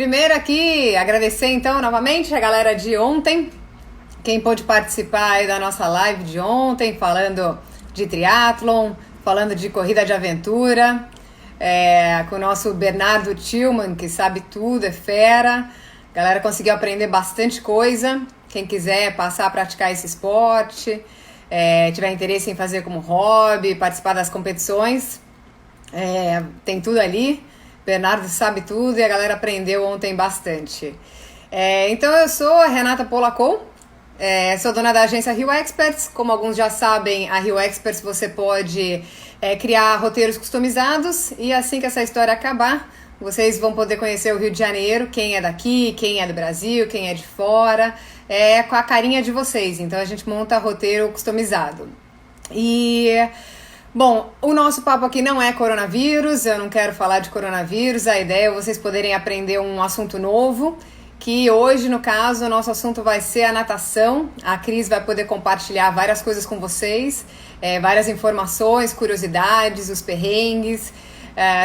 Primeiro aqui, agradecer então novamente a galera de ontem, quem pôde participar aí da nossa live de ontem, falando de triatlon, falando de corrida de aventura, com o nosso Bernardo Tillman, que sabe tudo, é fera. A galera conseguiu aprender bastante coisa. Quem quiser passar a praticar esse esporte, tiver interesse em fazer como hobby, participar das competições, tem tudo ali. Bernardo sabe tudo e a galera aprendeu ontem bastante. Então eu sou a Renata Polacco, sou dona da agência Rio Experts. Como alguns já sabem, a Rio Experts você pode criar roteiros customizados e assim que essa história acabar, vocês vão poder conhecer o Rio de Janeiro, quem é daqui, quem é do Brasil, quem é de fora, com a carinha de vocês. Então a gente monta roteiro customizado. Bom, o nosso papo aqui não é coronavírus, eu não quero falar de coronavírus, a ideia é vocês poderem aprender um assunto novo, que hoje, no caso, o nosso assunto vai ser a natação. A Cris vai poder compartilhar várias coisas com vocês, várias informações, curiosidades, os perrengues,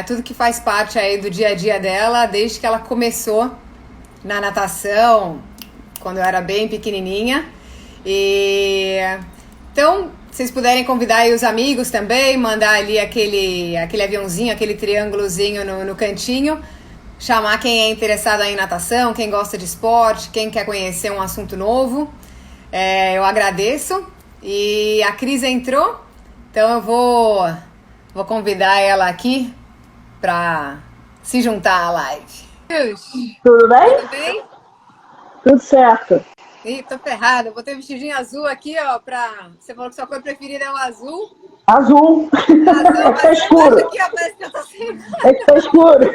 tudo que faz parte aí do dia a dia dela, desde que ela começou na natação, quando eu era bem pequenininha. Então, se vocês puderem convidar aí os amigos também, mandar ali aquele aviãozinho, aquele triângulozinho no cantinho, chamar quem é interessado aí em natação, quem gosta de esporte, quem quer conhecer um assunto novo. Eu agradeço. E a Cris entrou, então eu vou convidar ela aqui para se juntar à live. Tudo bem? Tudo bem? Tudo certo. Ih, tô ferrada. Eu botei um vestidinho azul aqui, ó, Você falou que sua cor preferida é o azul. Azul. É que tá escuro. Aqui, ó, parece que eu tô sem... É que tá escuro.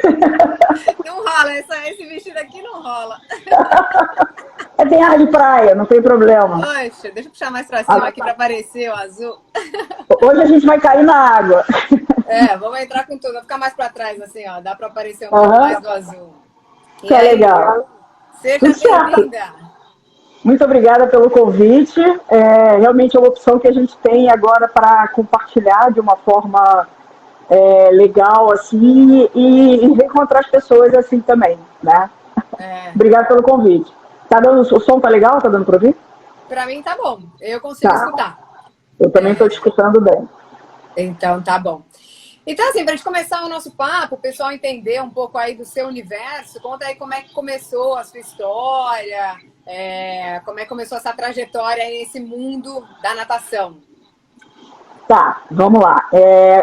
Não rola, esse vestido aqui não rola. Tem ar de praia, não tem problema. Poxa, deixa eu puxar mais pra cima aqui pra aparecer o azul. Hoje a gente vai cair na água. Vamos entrar com tudo. Vai ficar mais pra trás, assim, ó. Dá pra aparecer um pouco mais do azul. Que aí, legal. Seja bem-vinda. Muito obrigada pelo convite. Realmente é uma opção que a gente tem agora para compartilhar de uma forma legal, assim, e reencontrar as pessoas assim também, né? Obrigada pelo convite. O som tá legal? Tá dando para ouvir? Para mim tá bom. Eu consigo escutar. Eu também estou te escutando bem. Então tá bom. Então, assim, para a gente começar o nosso papo, o pessoal entender um pouco aí do seu universo, conta aí como é que começou a sua história, como é que começou essa trajetória nesse mundo da natação. Tá, vamos lá.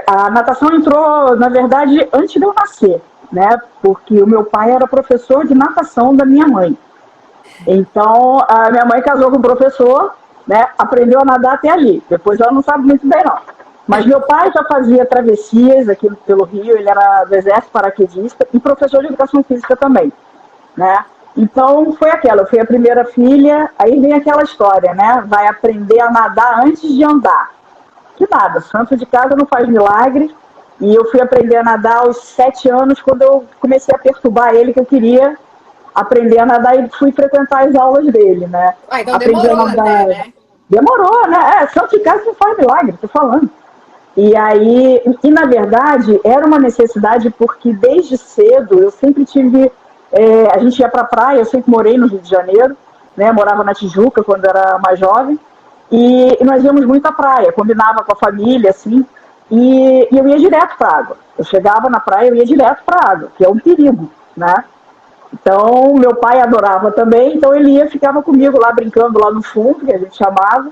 A natação entrou, na verdade, antes de eu nascer, né? Porque o meu pai era professor de natação da minha mãe. Então, a minha mãe casou com o professor, né? Aprendeu a nadar até ali. Depois ela não sabe muito bem, não. Mas meu pai já fazia travessias aqui pelo Rio, ele era do exército paraquedista e professor de educação física também, né? Então foi aquela, eu fui a primeira filha, aí vem aquela história, né? Vai aprender a nadar antes de andar. Que nada, santo de casa não faz milagre. E eu fui aprender a nadar aos 7 anos, quando eu comecei a perturbar ele, que eu queria aprender a nadar e fui frequentar as aulas dele, né? Então demorou até, né? Demorou, né? Santo de casa não faz milagre, tô falando. E aí, na verdade, era uma necessidade porque desde cedo eu sempre tive... a gente ia pra praia, eu sempre morei no Rio de Janeiro, né? Morava na Tijuca quando era mais jovem, e nós íamos muito à praia, combinava com a família, assim, e eu ia direto pra água. Eu chegava na praia, eu ia direto pra água, que é um perigo, né? Então, meu pai adorava também, então ele ficava comigo lá, brincando lá no fundo, que a gente chamava.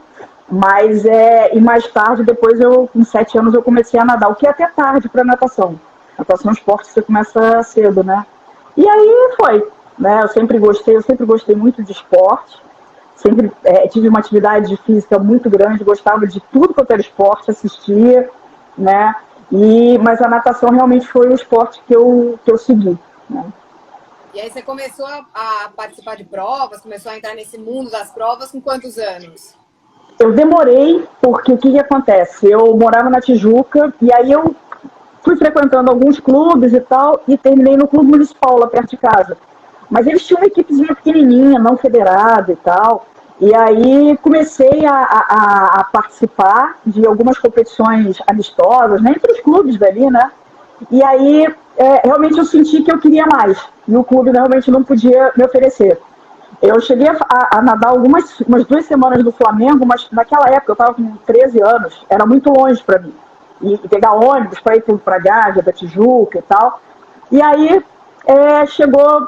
Mas, e mais tarde, depois com 7 anos, eu comecei a nadar, o que é até tarde para natação. Natação é um esporte que você começa cedo, né? E aí foi, né? Eu sempre gostei muito de esporte, sempre tive uma atividade física muito grande, gostava de tudo quanto era esporte, assistia, né? Mas a natação realmente foi o esporte que eu segui, né? E aí você começou a participar de provas, começou a entrar nesse mundo das provas com quantos anos? Eu demorei, porque o que acontece? Eu morava na Tijuca e aí eu fui frequentando alguns clubes e tal e terminei no clube municipal lá perto de casa. Mas eles tinham uma equipezinha pequenininha, não federada e tal. E aí comecei a participar de algumas competições amistosas, né, entre os clubes dali, né? E aí, realmente eu senti que eu queria mais. E o clube realmente não podia me oferecer. Eu cheguei a nadar umas 2 semanas do Flamengo, mas naquela época eu estava com 13 anos, era muito longe para mim. E pegar ônibus para ir para Gávea, da Tijuca e tal. E aí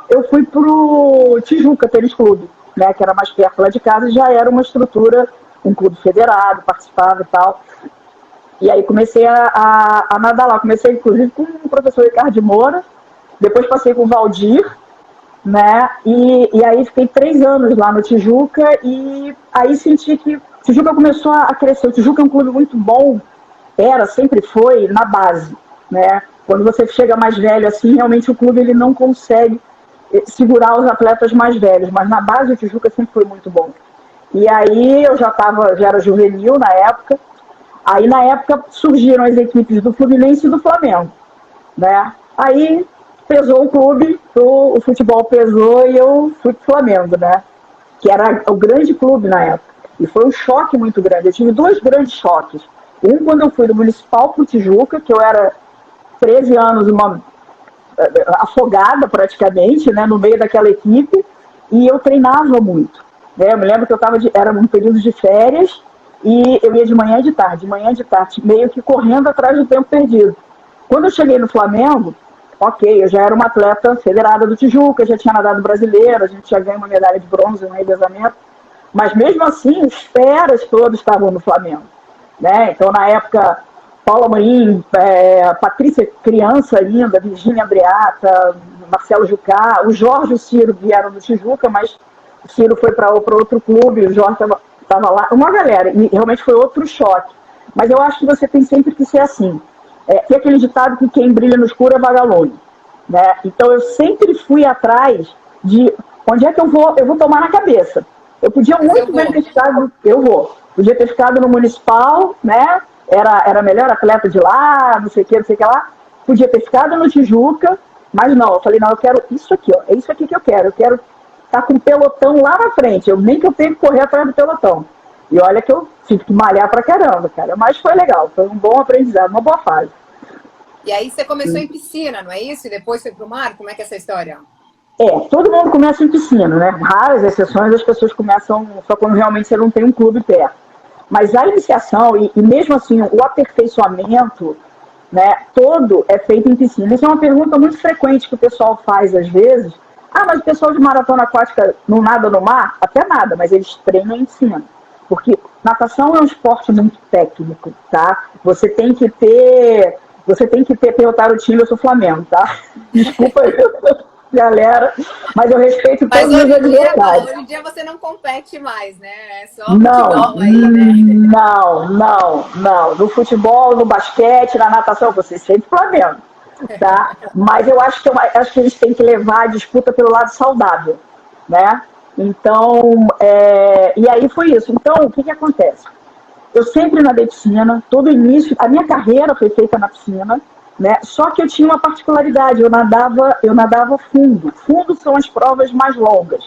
eu fui pro Tijuca Tênis Clube, né, que era mais perto lá de casa e já era uma estrutura, um clube federado, participava e tal. E aí comecei a nadar lá. Comecei, inclusive, com o professor Ricardo de Moura, depois passei com o Valdir, né? E aí fiquei 3 anos lá no Tijuca e aí senti que o Tijuca começou a crescer. O Tijuca é um clube muito bom, sempre foi, na base, né? Quando você chega mais velho assim, realmente o clube ele não consegue segurar os atletas mais velhos, mas na base o Tijuca sempre foi muito bom. E aí eu já era juvenil na época. Aí, na época, surgiram as equipes do Fluminense e do Flamengo, né? Aí, pesou o clube, o futebol pesou e eu fui pro Flamengo, né? Que era o grande clube na época. E foi um choque muito grande. Eu tive 2 grandes choques. Um, quando eu fui do Municipal pro Tijuca, que eu era 13 anos, uma afogada praticamente, né? No meio daquela equipe, e eu treinava muito. Né? Eu me lembro que era um período de férias, e eu ia de manhã e de tarde, meio que correndo atrás do tempo perdido. Quando eu cheguei no Flamengo, ok, eu já era uma atleta federada do Tijuca, já tinha nadado brasileiro, a gente já ganhou uma medalha de bronze no revezamento, mas mesmo assim, os feras todos estavam no Flamengo. Né? Então, na época, Paula Marim, Patrícia Criança ainda, Virgínia Andreata, Marcelo Jucá, o Jorge e o Ciro vieram do Tijuca, mas o Ciro foi para outro clube, o Jorge estava lá, uma galera, e realmente foi outro choque. Mas eu acho que você tem sempre que ser assim. Tem aquele ditado que quem brilha no escuro é vagalume. Né? Então eu sempre fui atrás de onde é que eu vou tomar na cabeça. Eu podia muito bem ter ficado, podia ter ficado no Municipal, né? Era melhor atleta de lá, não sei o que lá. Podia ter ficado no Tijuca, mas não, eu falei, não, eu quero isso aqui, ó, é isso aqui que eu quero tá com o pelotão lá na frente, nem que eu tenha que correr atrás do pelotão. E olha que eu tive que malhar pra caramba, cara. Mas foi legal, foi um bom aprendizado, uma boa fase. E aí você começou em piscina, não é isso? E depois foi pro mar? Como é que é essa história? Todo mundo começa em piscina, né? Raras exceções, as pessoas começam só quando realmente você não tem um clube perto. Mas a iniciação e mesmo assim o aperfeiçoamento, né, todo é feito em piscina. Isso é uma pergunta muito frequente que o pessoal faz às vezes. Mas o pessoal de maratona aquática não nada no mar? Até nada, mas eles treinam em piscina. Porque natação é um esporte muito técnico, tá? Você tem que ter pelotado o time, eu sou Flamengo, tá? Desculpa aí, galera, mas eu respeito todos os adversários. Hoje em dia você não compete mais, né? É só futebol aí, né? Não. No futebol, no basquete, na natação, você sempre Flamengo. Tá? Mas eu acho que a gente tem que levar a disputa pelo lado saudável, né? Então, e aí foi isso. Então, o que acontece? Eu sempre nadei piscina, todo início, a minha carreira foi feita na piscina, né? Só que eu tinha uma particularidade, eu nadava fundo. Fundo são as provas mais longas.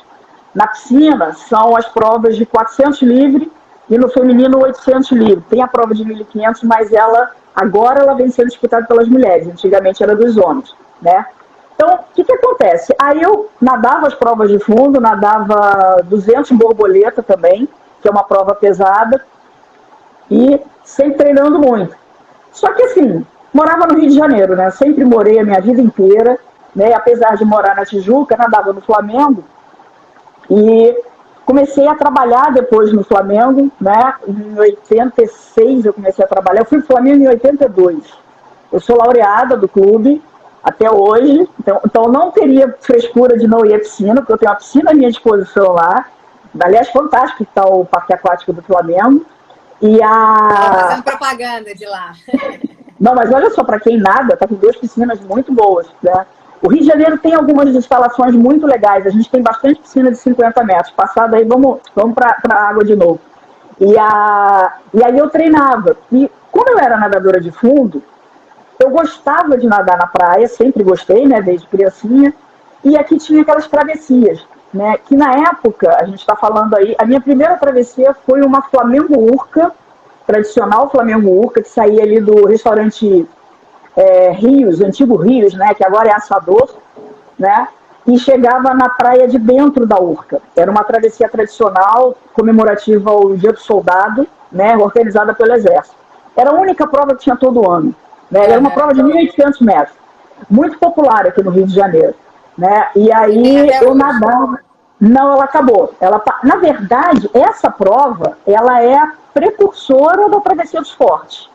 Na piscina são as provas de 400 livre e no feminino 800 livre. Tem a prova de 1.500, mas agora ela vem sendo disputada pelas mulheres, antigamente era dos homens, né? Então, o que acontece? Aí eu nadava as provas de fundo, nadava 200 borboleta também, que é uma prova pesada, e sempre treinando muito. Só que assim, morava no Rio de Janeiro, né? Sempre morei a minha vida inteira, né? Apesar de morar na Tijuca, nadava no Flamengo, e comecei a trabalhar depois no Flamengo, né? Em 86 eu comecei a trabalhar. Eu fui pro Flamengo em 82. Eu sou laureada do clube até hoje. Então não teria frescura de não ir à piscina, porque eu tenho uma piscina à minha disposição lá. Aliás, fantástico que está o Parque Aquático do Flamengo. Fazendo propaganda de lá. Não, mas olha só, para quem nada, tá com 2 piscinas muito boas, né? O Rio de Janeiro tem algumas instalações muito legais. A gente tem bastante piscina de 50 metros. Passado aí, vamos para a água de novo. E aí eu treinava. E como eu era nadadora de fundo, eu gostava de nadar na praia, sempre gostei, né, desde criancinha. E aqui tinha aquelas travessias, né, que na época, a gente está falando aí, a minha primeira travessia foi uma Flamengo Urca, tradicional Flamengo Urca, que saía ali do restaurante rios, antigos rios, né, que agora é Assador, né, e chegava na praia de dentro da Urca. Era uma travessia tradicional, comemorativa ao Dia do Soldado, né, organizada pelo Exército. Era a única prova que tinha todo ano. Né, era uma prova de 1.800 metros, muito popular aqui no Rio de Janeiro. Né, e aí eu nadava. Não, ela acabou. Na verdade, essa prova ela é a precursora da Travessia dos Fortes.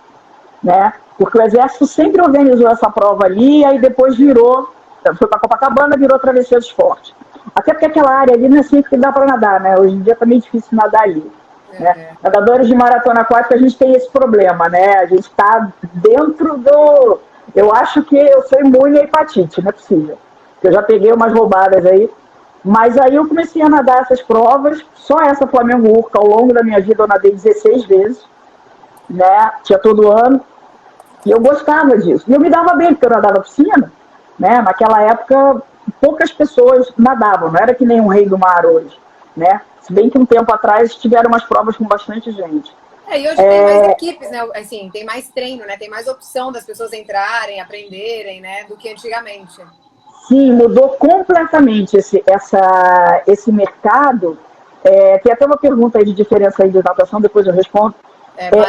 Né? Porque o Exército sempre organizou essa prova ali, e aí depois foi para Copacabana, virou Travessia dos Fortes. Até porque aquela área ali não é sempre que dá para nadar, né? Hoje em dia tá meio difícil nadar ali. Né? Nadadores de maratona aquática, a gente tem esse problema, né? A gente está dentro do... Eu acho que eu sou imune à hepatite, não é possível. Eu já peguei umas roubadas aí. Mas aí eu comecei a nadar essas provas, só essa Flamengo Urca, ao longo da minha vida eu nadei 16 vezes, né? Tinha todo ano, e eu gostava disso. E eu me dava bem, porque eu nadava piscina, né? Naquela época, poucas pessoas nadavam, não era que nem um rei do mar hoje, né? Se bem que um tempo atrás tiveram umas provas com bastante gente. E hoje tem mais equipes, né? Assim, tem mais treino, né? Tem mais opção das pessoas entrarem, aprenderem, né? Do que antigamente. Sim, mudou completamente esse mercado. Tem até uma pergunta aí de diferença aí de natação, depois eu respondo.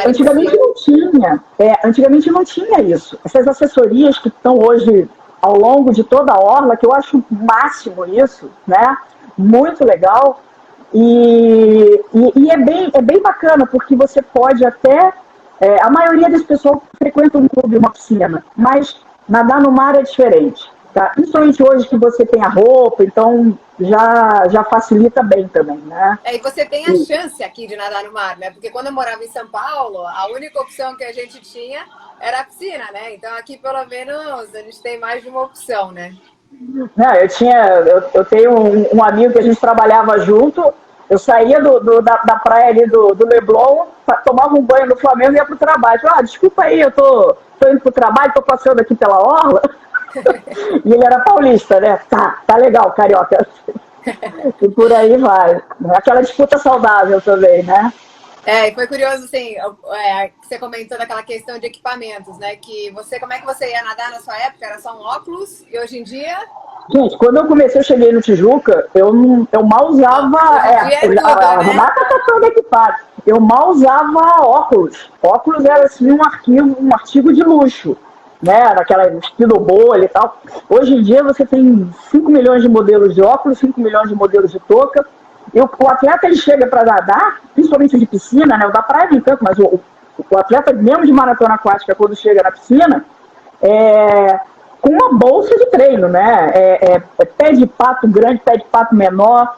Antigamente não tinha. Antigamente não tinha isso. Essas assessorias que estão hoje ao longo de toda a orla, que eu acho o máximo isso, né? Muito legal. E é bem bacana, porque você pode até... a maioria das pessoas frequenta um clube, uma piscina, mas nadar no mar é diferente. Tá? Principalmente hoje que você tem a roupa, então já facilita bem também, né? E você tem a chance aqui de nadar no mar, né? Porque quando eu morava em São Paulo, a única opção que a gente tinha era a piscina, né? Então aqui pelo menos a gente tem mais de uma opção, né? Não, eu tenho um amigo que a gente trabalhava junto, eu saía da praia ali do Leblon, tomava um banho no Flamengo e ia pro trabalho. Desculpa aí, eu tô indo pro trabalho, tô passando aqui pela orla. E ele era paulista, né? Tá legal, carioca. E por aí vai. Aquela disputa saudável também, né? E foi curioso, assim, que você comentou daquela questão de equipamentos, né? Como é que você ia nadar na sua época? Era só um óculos? E hoje em dia? Gente, quando eu comecei, eu cheguei no Tijuca, eu mal usava... A Renata tá toda equipada. Eu mal usava óculos. Óculos era, assim, um artigo de luxo. Né, naquela estilo bolha e tal. Hoje em dia você tem 5 milhões de modelos de óculos, 5 milhões de modelos de touca. E o atleta ele chega para nadar, principalmente de piscina, né, o da praia nem tanto, mas o atleta mesmo de maratona aquática, quando chega na piscina, com uma bolsa de treino, né? Pé de pato grande, pé de pato menor,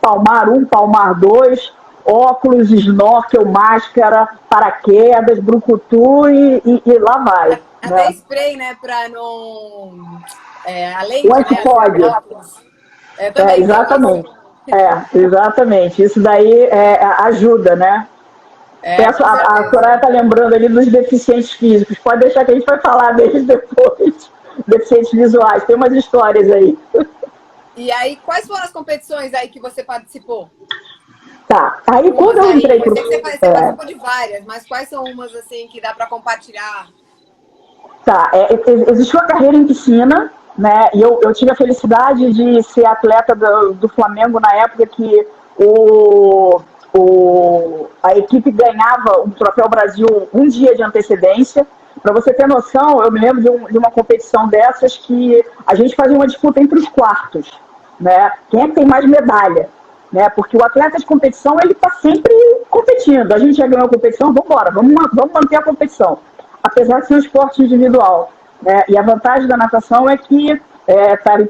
palmar 1, palmar 2, óculos, snorkel, máscara, paraquedas, brucutu e lá vai. Até spray, né, para não... além o antifog. Também. Exatamente. Exatamente. Isso daí ajuda, né? A Soraya está lembrando ali dos deficientes físicos. Pode deixar que a gente vai falar deles depois. Deficientes visuais. Tem umas histórias aí. E aí, quais foram as competições aí que você participou? Tá. Aí quando eu entrei pro... Você participou de várias, mas quais são umas assim que dá para compartilhar? Tá. Existiu a carreira em piscina, né? E eu tive a felicidade de ser atleta do Flamengo na época que a equipe ganhava o Troféu Brasil um dia de antecedência. Para você ter noção, eu me lembro de uma competição dessas que a gente fazia uma disputa entre os quartos, né? Quem é que tem mais medalha? Né? Porque o atleta de competição ele está sempre competindo. A gente já ganhou a competição, vamos embora, vamos manter a competição. Apesar de ser um esporte individual. Né? E a vantagem da natação é que,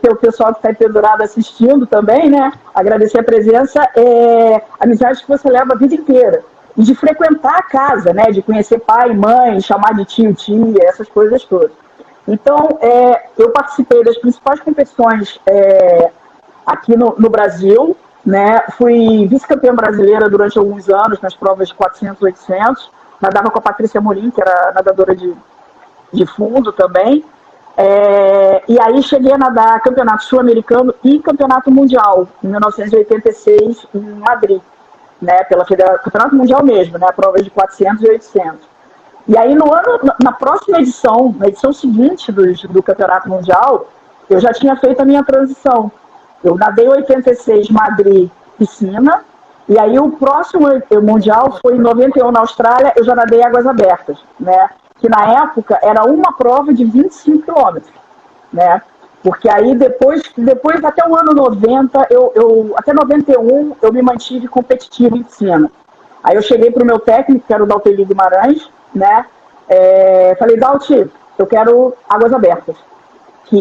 ter o pessoal que está pendurado assistindo também, né? Agradecer a presença, amizade que você leva a vida inteira. E de frequentar a casa, né? De conhecer pai, mãe, chamar de tio, tia, essas coisas todas. Então, eu participei das principais competições aqui no Brasil, né? Fui vice-campeã brasileira durante alguns anos nas provas de 400, 800. Nadava com a Patrícia Morim, que era nadadora de fundo também. E aí cheguei a nadar campeonato sul-americano e campeonato mundial, em 1986, em Madrid, né, pela Campeonato Mundial mesmo, né, a prova de 400 e 800. E aí, na próxima edição, na edição seguinte do Campeonato Mundial, eu já tinha feito a minha transição. Eu nadei 86 Madrid, piscina, e aí o próximo Mundial foi em 91 na Austrália, eu já nadei águas abertas, né? Que na época era uma prova de 25 quilômetros, né? Porque aí depois até o ano 90, até 91, eu me mantive competitiva em piscina. Aí eu cheguei para o meu técnico, que era o Dalteli Guimarães, né? Falei, Dalti, eu quero águas abertas.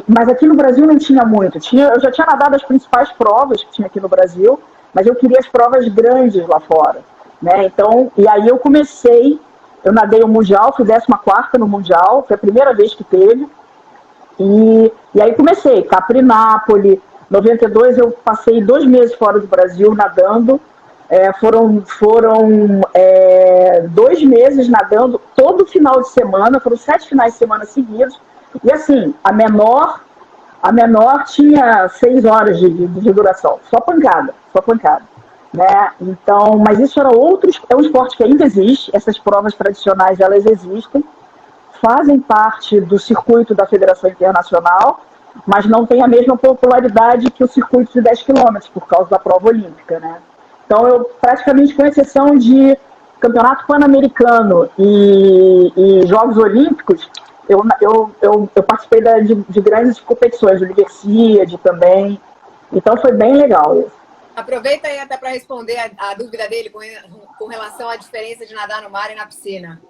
Mas aqui no Brasil não tinha muito. Eu já tinha nadado as principais provas que tinha aqui no Brasil, mas eu queria as provas grandes lá fora, né? Então, e aí eu nadei o Mundial, fui 14ª no Mundial, foi a primeira vez que teve. E aí comecei, Capri, Nápoles, 92 eu passei 2 meses fora do Brasil nadando, foram 2 meses nadando todo final de semana, foram 7 finais de semana seguidos, e assim, a menor tinha 6 horas de duração, só pancada, né? Então, mas isso é um esporte que ainda existe, essas provas tradicionais elas existem, fazem parte do circuito da Federação Internacional, mas não tem a mesma popularidade que o circuito de 10 quilômetros, por causa da prova olímpica, né? Então, eu praticamente, com exceção de Campeonato Pan-Americano e Jogos Olímpicos, eu participei de grandes competições, Universidade também, então foi bem legal isso. Aproveita aí até para responder a dúvida dele com relação à diferença de nadar no mar e na piscina.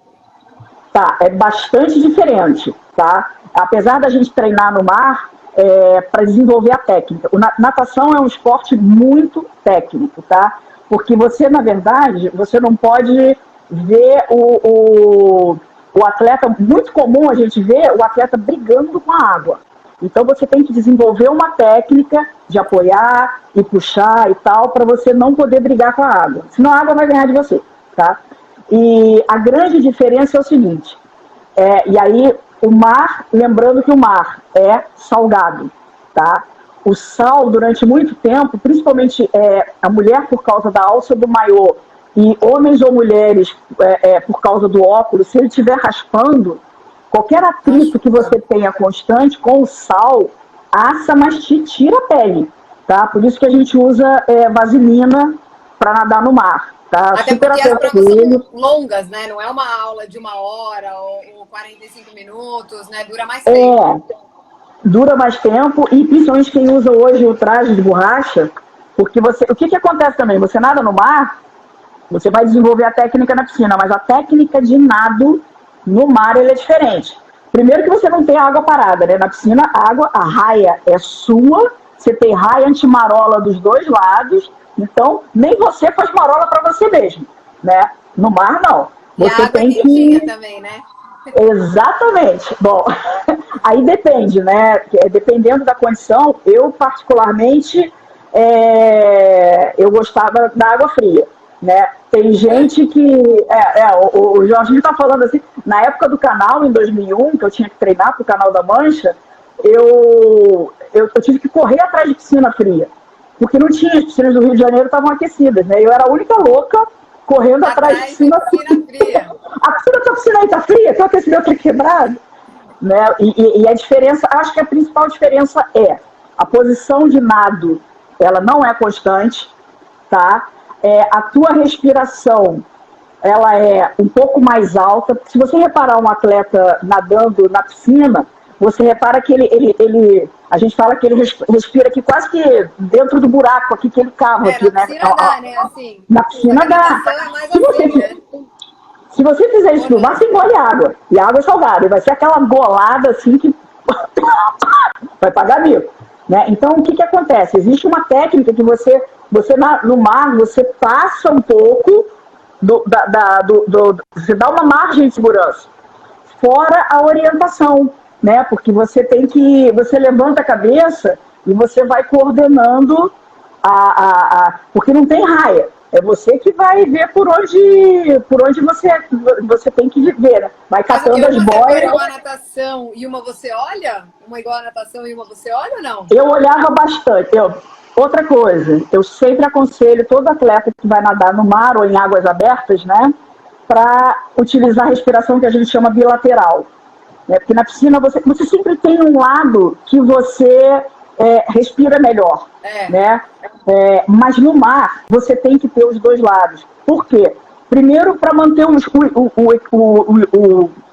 Tá, é bastante diferente, tá? Apesar da gente treinar no mar, para desenvolver a técnica. Natação é um esporte muito técnico, tá? Porque você, na verdade, você não pode ver o atleta, muito comum a gente ver o atleta brigando com a água. Então você tem que desenvolver uma técnica de apoiar e puxar e tal, para você não poder brigar com a água. Senão a água vai ganhar de você, tá? E a grande diferença é o seguinte, e aí o mar, lembrando que o mar é salgado, tá? O sal, durante muito tempo, principalmente a mulher por causa da alça do maiô e homens ou mulheres por causa do óculos, se ele estiver raspando, qualquer atrito que você tenha constante com o sal, assa, mas te tira a pele, tá? Por isso que a gente usa vaselina para nadar no mar. Tá, até porque as provas são longas, né? Não é uma aula de 1 hora ou 45 minutos, né? Dura mais tempo. Dura mais tempo, e principalmente quem usa hoje o traje de borracha, porque o que acontece também? Você nada no mar, você vai desenvolver a técnica na piscina, mas a técnica de nado no mar ela é diferente. Primeiro que você não tem água parada, né? Na piscina, a raia é sua, você tem raia antimarola dos 2 lados, então nem você faz marola para você mesmo, né? No mar, não. Você tem que também, né? Exatamente. Bom, aí depende, né? Dependendo da condição, eu particularmente eu gostava da água fria, né? Tem gente que o Jorginho está falando assim, na época do canal em 2001, que eu tinha que treinar para o Canal da Mancha, eu tive que correr atrás de piscina fria, porque não tinha, as piscinas do Rio de Janeiro estavam aquecidas, né? Eu era a única louca correndo atrás de piscina fria. A piscina aí tá fria, que o aquecimento tá quebrado. Né? E a diferença, acho que a principal diferença é a posição de nado, ela não é constante, tá? A tua respiração, ela é um pouco mais alta. Se você reparar um atleta nadando na piscina, você repara que a gente fala que ele respira aqui quase que dentro do buraco aqui que ele cava aqui, né? Dá, né? Assim, na piscina dá. Se você fizer isso no mar, você engole água. E a água é salgada. E vai ser aquela golada assim que vai pagar mico. Né? Então, o que acontece? Existe uma técnica que você no mar, você passa um pouco, você dá uma margem de segurança. Fora a orientação, né? Porque você levanta a cabeça e você vai coordenando porque não tem raia. É você que vai ver por onde você tem que ver, né? Vai catando as boias. Igual a natação e uma você olha? Uma igual a natação e uma você olha ou não? Eu olhava bastante. Outra coisa, eu sempre aconselho todo atleta que vai nadar no mar ou em águas abertas, né? para utilizar a respiração que a gente chama bilateral. Né? Porque na piscina você sempre tem um lado que você respira melhor. Né? Mas no mar você tem que ter os dois lados. Por quê? Primeiro, para manter o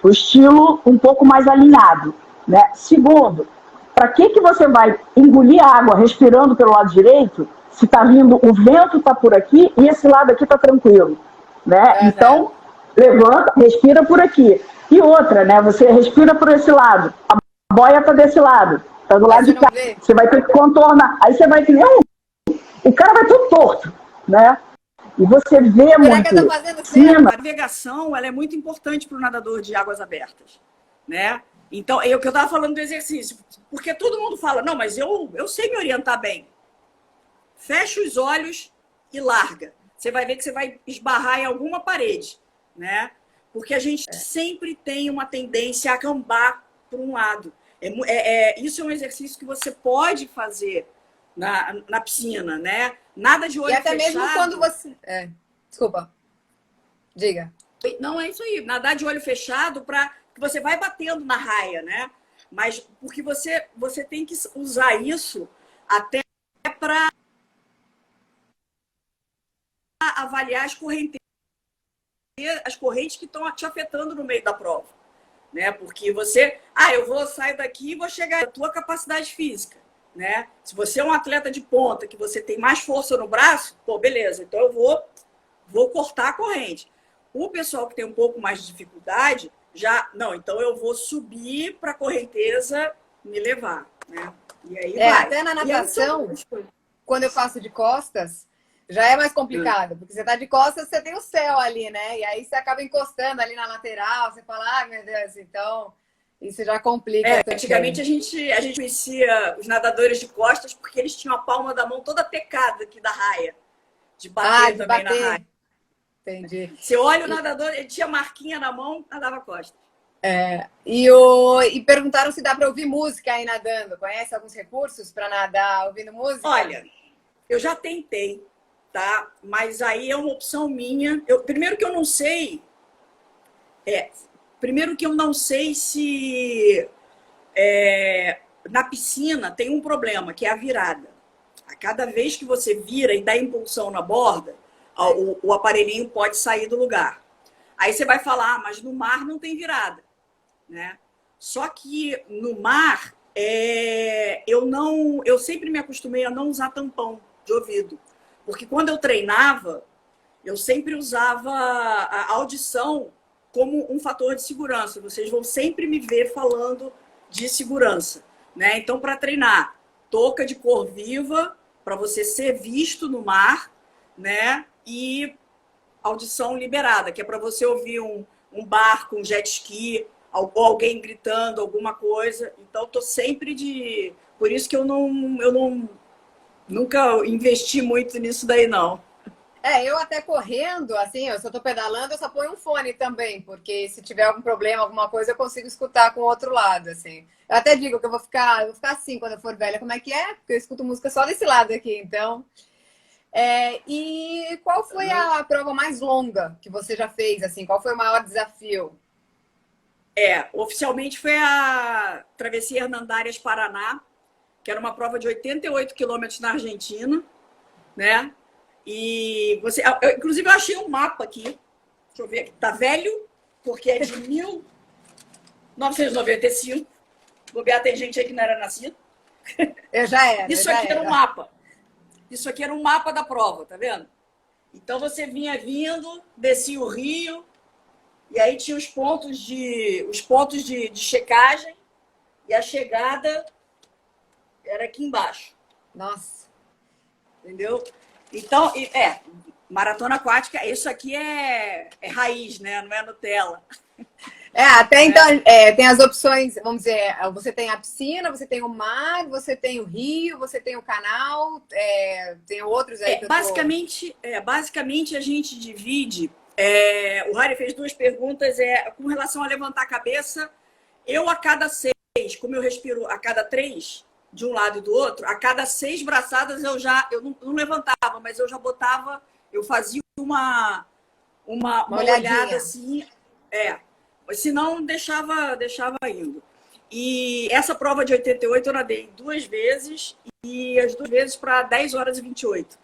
estilo um pouco mais alinhado. Né? Segundo, para que você vai engolir água respirando pelo lado direito se está vindo, o vento está por aqui e esse lado aqui está tranquilo? Né? Então, levanta, respira por aqui. E outra, né? Você respira por esse lado, a boia está desse lado, está do lado de cá. Você vai ter que contornar. Aí você vai criar o cara vai todo torto, né? E você vê muito. A navegação, ela é muito importante para o nadador de águas abertas, né? Então, é o que eu estava falando do exercício. Porque todo mundo fala, não, mas eu sei me orientar bem. Fecha os olhos e larga. Você vai ver que você vai esbarrar em alguma parede, né? Porque a gente sempre tem uma tendência a cambar para um lado. Isso é um exercício que você pode fazer na piscina, né? Nada de olho fechado. E até mesmo quando você... Desculpa. Diga. Não, é isso aí. Nadar de olho fechado para que você vai batendo na raia, né? Mas porque você tem que usar isso até para avaliar as correntes que estão te afetando no meio da prova, né? Porque você, eu vou sair daqui e vou chegar à tua capacidade física, né? Se você é um atleta de ponta, que você tem mais força no braço, pô, beleza, então eu vou cortar a corrente. O pessoal que tem um pouco mais de dificuldade, então eu vou subir para a correnteza me levar, né? E aí vai. Até na natação, quando eu faço de costas, já é mais complicado, porque você tá de costas, você tem o céu ali, né? E aí você acaba encostando ali na lateral, você fala, meu Deus, então isso já complica. Antigamente a gente conhecia os nadadores de costas porque eles tinham a palma da mão toda pecada aqui da raia. De bater também na raia. Entendi. Você olha o nadador, ele tinha marquinha na mão, nadava costas. E perguntaram se dá para ouvir música aí nadando. Conhece alguns recursos para nadar ouvindo música? Olha, eu já tentei, tá? Mas aí é uma opção minha. Primeiro que eu não sei se na piscina tem um problema, que é a virada. A cada vez que você vira e dá impulsão na borda, o aparelhinho pode sair do lugar. Aí você vai falar, mas no mar não tem virada, né? Só que no mar, eu sempre me acostumei a não usar tampão de ouvido. Porque quando eu treinava, eu sempre usava a audição como um fator de segurança. Vocês vão sempre me ver falando de segurança, né? Então, para treinar, touca de cor viva, para você ser visto no mar, né? E audição liberada, que é para você ouvir um barco, um jet ski, alguém gritando, alguma coisa. Então, tô sempre Por isso que eu nunca investi muito nisso daí, não. Eu até correndo, assim, se eu tô pedalando, eu só ponho um fone também, porque se tiver algum problema, alguma coisa, eu consigo escutar com o outro lado, assim. Eu até digo que eu vou ficar assim quando eu for velha. Como é que é? Porque eu escuto música só desse lado aqui, então... E qual foi a prova mais longa que você já fez, assim? Qual foi o maior desafio? Oficialmente foi a Travessia Hernandárias Paraná, que era uma prova de 88 quilômetros na Argentina, né? E inclusive eu achei um mapa aqui, deixa eu ver aqui, tá velho, porque é de 1995. Bobear, tem gente aí que não era nascida. Eu já era. Isso aqui era um mapa. Isso aqui era um mapa da prova, tá vendo? Então você vinha vindo, descia o rio, e aí tinha os pontos de checagem, e a chegada era aqui embaixo. Nossa. Entendeu? Então, maratona aquática, isso aqui é raiz, né? Não é Nutella. Até então, tem as opções, vamos dizer, você tem a piscina, você tem o mar, você tem o rio, você tem o canal, tem outros aí. Basicamente, a gente divide. O Harry fez 2 perguntas, com relação a levantar a cabeça. Eu, a cada 6, como eu respiro a cada 3, de um lado e do outro, a cada 6 braçadas eu não levantava, mas eu já botava, eu fazia uma uma olhada assim. Se não, deixava indo. E essa prova de 88 eu nadei 2 vezes e as 2 vezes para 10 horas e 28.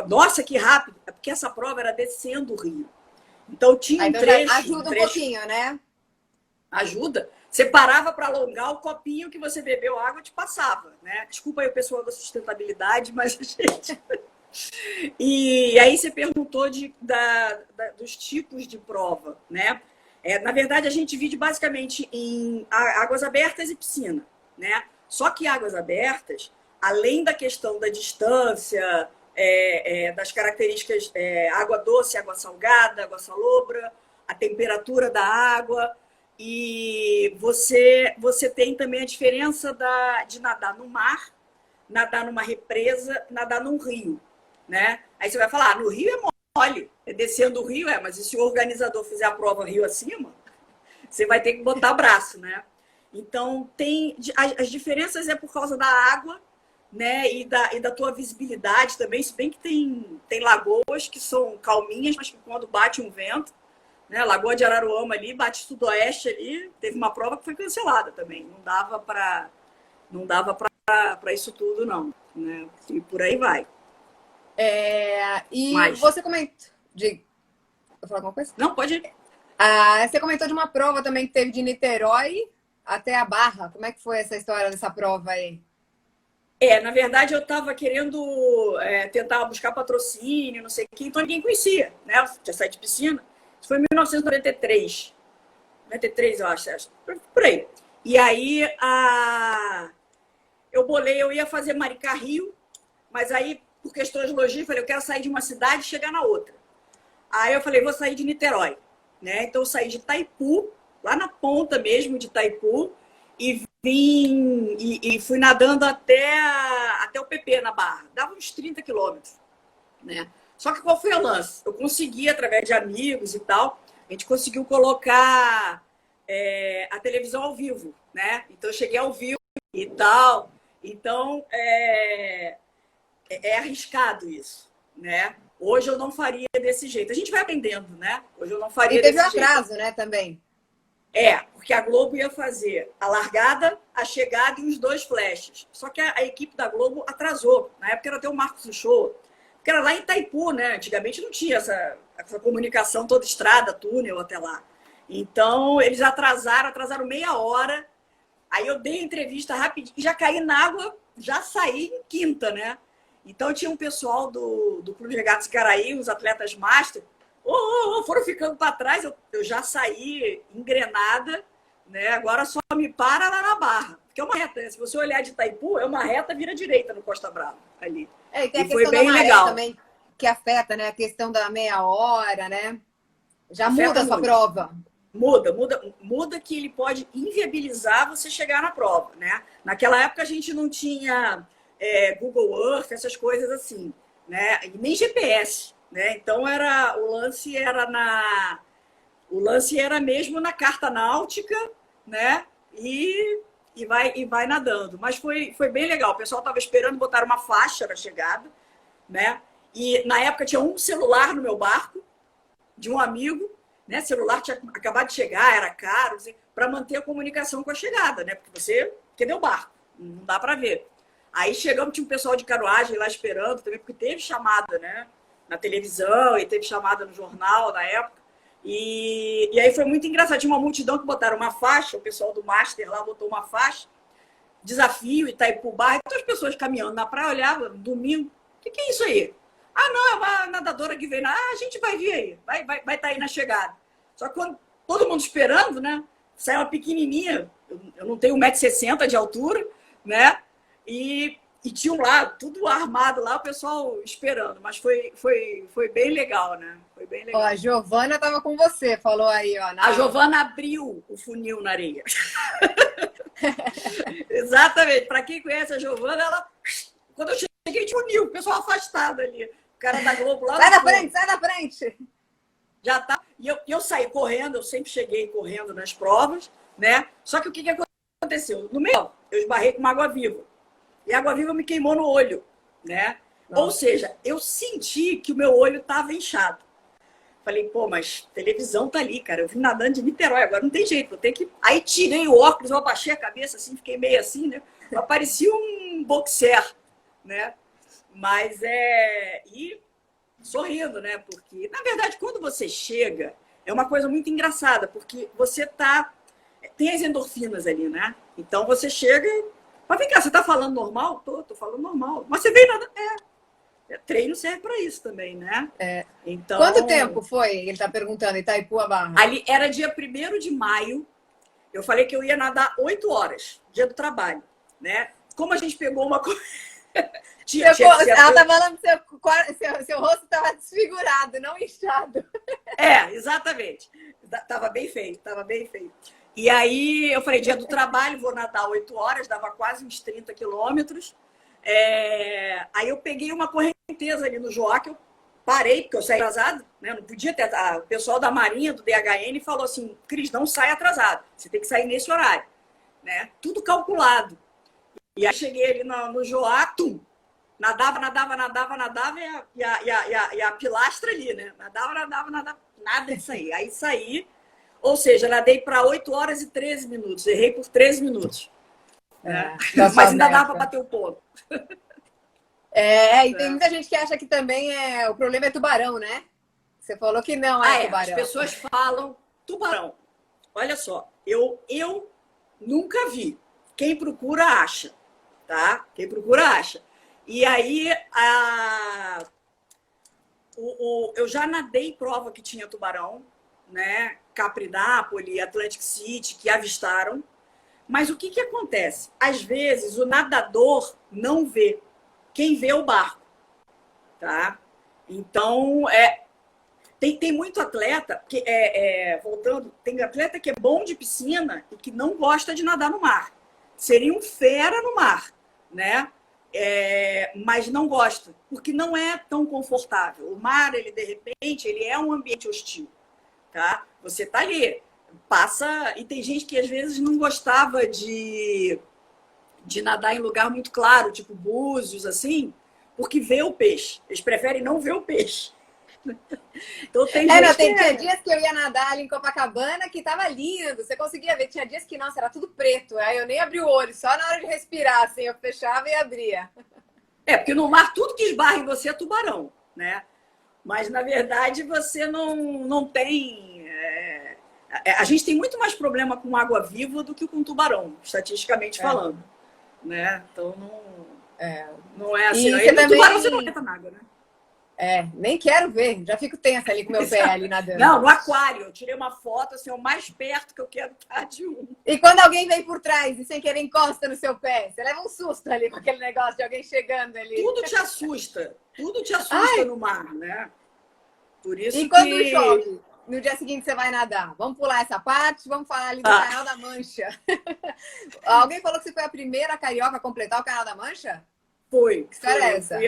Nossa, que rápido! É porque essa prova era descendo o rio. Então tinha um trecho. Ajuda um pouquinho, né? Ajuda. Você parava para alongar o copinho que você bebeu água te passava, né? Desculpa aí o pessoal da sustentabilidade, mas a gente. E aí você perguntou dos tipos de prova, né? Na verdade, a gente divide basicamente em águas abertas e piscina, né? Só que águas abertas, além da questão da distância, das características água doce, água salgada, água salobra, a temperatura da água, e você tem também a diferença de nadar no mar, nadar numa represa, nadar num rio, né? Aí você vai falar, no rio é mole, descendo o rio mas e se o organizador fizer a prova rio acima, você vai ter que botar braço, né? Então, as diferenças por causa da água, né? E da tua visibilidade também, se bem que tem lagoas que são calminhas, mas que quando bate um vento, né? Lagoa de Araruama ali, bate sudoeste ali, teve uma prova que foi cancelada também. Não dava para isso tudo, não. Né? E por aí vai. Você comentou. Vou falar alguma coisa? Não, pode ir. Você comentou de uma prova também que teve de Niterói até a Barra. Como é que foi essa história dessa prova aí? Na verdade, eu estava querendo tentar buscar patrocínio, não sei o que, então ninguém conhecia, né? Eu tinha saído de piscina. Isso foi em 1993. 93, eu acho. Por aí. E aí, eu ia fazer Maricá Rio, mas aí, por questões logísticas, eu falei, eu quero sair de uma cidade e chegar na outra. Aí eu falei, vou sair de Niterói, né? Então eu saí de Itaipu, lá na ponta mesmo de Itaipu, e vim e fui nadando até o PP na Barra. Dava uns 30 quilômetros, né? Só que qual foi o lance? Eu consegui, através de amigos e tal, a gente conseguiu colocar a televisão ao vivo, né? Então eu cheguei ao vivo e tal. Então é arriscado isso, né? Hoje eu não faria desse jeito. A gente vai aprendendo, né? Hoje eu não faria desse jeito. E teve atraso, né, também. Porque a Globo ia fazer a largada, a chegada e os 2 flashes. Só que a equipe da Globo atrasou. Na época era até o Marcos Uchoa, porque era lá em Itaipu, né? Antigamente não tinha essa comunicação toda estrada, túnel até lá. Então, eles atrasaram meia hora. Aí eu dei a entrevista rapidinho e já caí na água, já saí em quinta, né? Então, tinha um pessoal do Clube de Regatas Icaraí, os atletas master, foram ficando para trás, eu já saí engrenada, né? Agora só me para lá na Barra, porque é uma reta, né? Se você olhar de Itaipu, é uma reta, vira direita no Costa Brava, ali. E tem a questão foi bem da maré legal também, que afeta, né? A questão da meia hora, né? Já afeta muda a sua prova. Muda que ele pode inviabilizar você chegar na prova, né? Naquela época a gente não tinha Google Earth, essas coisas assim, né? E nem GPS, né? Então o lance era mesmo na carta náutica, né? E vai nadando. Mas foi bem legal. O pessoal estava esperando botar uma faixa na chegada, né? E na época tinha um celular no meu barco, de um amigo, né? O celular tinha acabado de chegar, era caro, para manter a comunicação com a chegada, né? Porque deu barco, não dá para ver. Aí chegamos, tinha um pessoal de canoagem lá esperando também, porque teve chamada, né? Na televisão e teve chamada no jornal na época. E aí foi muito engraçado. Tinha uma multidão que botaram uma faixa, o pessoal do Master lá botou uma faixa, desafio Itaipu Barra, então as pessoas caminhando na praia olhavam, domingo, o que é isso aí? Não, é uma nadadora que veio. A gente vai vir aí, vai estar aí na chegada. Só que quando todo mundo esperando, né? Sai uma pequenininha, eu não tenho 1,60 m de altura, né? E tinham lá, tudo armado lá, o pessoal esperando. Mas foi bem legal, né? Foi bem legal. A Giovana estava com você, falou aí, ó. A Giovana abriu o funil na areia. Exatamente. Para quem conhece a Giovana, quando eu cheguei de funil, o pessoal afastado ali. O cara da Globo lá. Sai da frente! Já tá. E eu saí correndo, eu sempre cheguei correndo nas provas, né? Só que o que aconteceu? No meio, eu esbarrei com uma água-viva. E a água-viva me queimou no olho, né? Nossa. Ou seja, eu senti que o meu olho estava inchado. Falei, pô, mas televisão tá ali, cara. Eu vim nadando de Niterói, agora não tem jeito, eu tenho que. Aí tirei o óculos, eu abaixei a cabeça, assim, fiquei meio assim, né? Eu parecia um boxer, né? Mas E sorrindo, né? Porque, na verdade, quando você chega, é uma coisa muito engraçada, porque você tá. Tem as endorfinas ali, né? Então você chega. Mas vem cá, você tá falando normal? Tô falando normal. Mas você veio nadando. Treino serve para isso também, né? Então, quanto tempo foi? Ele está perguntando, Itaipu a Barra. Ali era dia 1º de maio. Eu falei que eu ia nadar 8 horas, dia do trabalho, né? Como a gente pegou uma coisa. Ela tá falando que seu rosto estava desfigurado, não inchado. Exatamente. Tava bem feio, tava bem feio. E aí eu falei, dia do trabalho, vou nadar 8 horas, dava quase uns 30 quilômetros. Aí eu peguei uma correnteza ali no Joá, que eu parei, porque eu saí atrasado, né? Não podia ter. O pessoal da Marinha, do DHN, falou assim, Cris, não sai atrasado, você tem que sair nesse horário, né? Tudo calculado. E aí cheguei ali no Joá, nadava, e a pilastra ali, né? Nadava, nada disso aí. Aí saí, ou seja, nadei para 8 horas e 13 minutos, errei por 13 minutos. Mas ainda dá para bater o ponto. E tem muita gente que acha que também o problema é tubarão, né? Você falou que não é tubarão. As pessoas falam tubarão. Olha só, eu nunca vi. Quem procura acha, tá? Quem procura acha. E aí eu já nadei prova que tinha tubarão, né? Caprinápolis, Atlantic City, que avistaram. Mas o que acontece? Às vezes o nadador não vê. Quem vê é o barco, tá? Então, tem muito atleta, que voltando, tem atleta que é bom de piscina e que não gosta de nadar no mar. Seria um fera no mar, né? Mas não gosta, porque não é tão confortável. O mar, ele de repente, ele é um ambiente hostil, tá? Você tá ali, passa... E tem gente que às vezes não gostava de nadar em lugar muito claro, tipo Búzios, assim, porque vê o peixe. Eles preferem não ver o peixe. Então tem tinha dias que eu ia nadar ali em Copacabana que tava lindo, você conseguia ver. Tinha dias que, nossa, era tudo preto. Aí eu nem abri o olho, só na hora de respirar, assim, eu fechava e abria. Porque no mar tudo que esbarra em você é tubarão, né? Mas, na verdade, você não tem... A gente tem muito mais problema com água-viva do que com tubarão, estatisticamente falando. Né? Então, não é assim. E no tubarão você não entra na água, né? Nem quero ver. Já fico tensa ali com meu pé ali nadando. Não, no aquário. Eu tirei uma foto, assim, o mais perto que eu quero estar de um. E quando alguém vem por trás e sem querer encosta no seu pé, você leva um susto ali com aquele negócio de alguém chegando ali. Tudo te assusta. Tudo te assusta no mar, né? Por isso e quando chove? No dia seguinte você vai nadar. Vamos pular essa parte, vamos falar ali do Canal da Mancha. Alguém falou que você foi a primeira carioca a completar o Canal da Mancha? Foi. Que história é essa?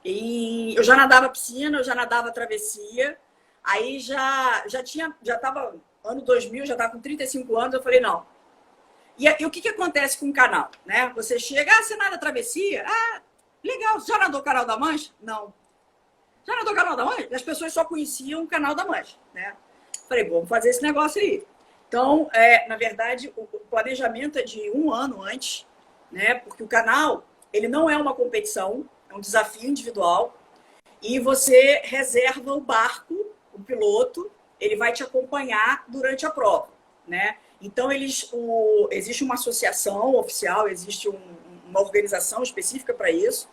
E eu já nadava piscina, eu já nadava travessia. Aí já estava, ano 2000, já estava com 35 anos, eu falei, não. E o que acontece com o canal? Né? Você chega, você nada travessia? Legal, você já nadou o Canal da Mancha? Não. Já nadou o Canal da Mancha? As pessoas só conheciam o Canal da Mancha, né? Falei, vamos fazer esse negócio aí. Então, na verdade, o planejamento é de 1 ano antes, né? Porque o canal, ele não é uma competição, é um desafio individual. E você reserva o barco, o piloto, ele vai te acompanhar durante a prova, né? Então, existe uma associação oficial, existe uma organização específica para isso.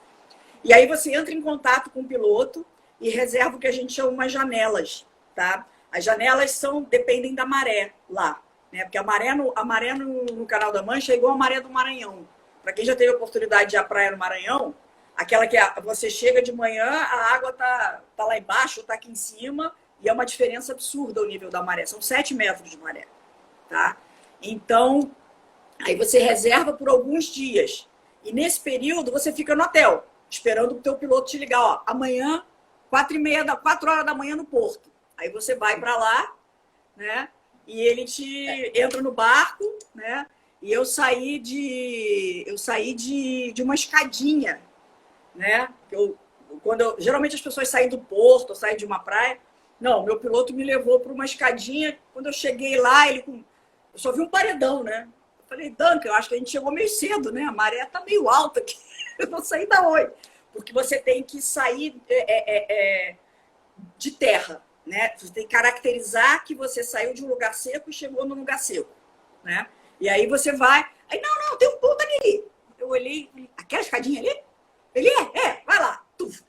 E aí você entra em contato com o piloto e reserva o que a gente chama de janelas, tá? As janelas dependem da maré lá, né? Porque a maré no Canal da Mancha é igual a maré do Maranhão. Para quem já teve a oportunidade de ir à praia no Maranhão, aquela que você chega de manhã, a água tá lá embaixo, tá aqui em cima, e é uma diferença absurda o nível da maré. São 7 metros de maré, tá? Então, aí você reserva por alguns dias. E nesse período, você fica no hotel, esperando o teu piloto te ligar, ó, amanhã, 4 horas da manhã no Porto. Aí você vai para lá, né? E ele te entra no barco, né? E eu saí de uma escadinha, né? Geralmente as pessoas saem do porto, ou saem de uma praia. Não, meu piloto me levou para uma escadinha. Quando eu cheguei lá, eu só vi um paredão, né? Eu falei, Duncan, eu acho que a gente chegou meio cedo, né? A maré tá meio alta aqui. Eu vou sair da onde? Porque você tem que sair de terra, né? Você tem que caracterizar que você saiu de um lugar seco e chegou num lugar seco, né? E aí você vai... Aí, não, tem um ponto ali. Eu olhei, aquela escadinha ali? Ele vai lá.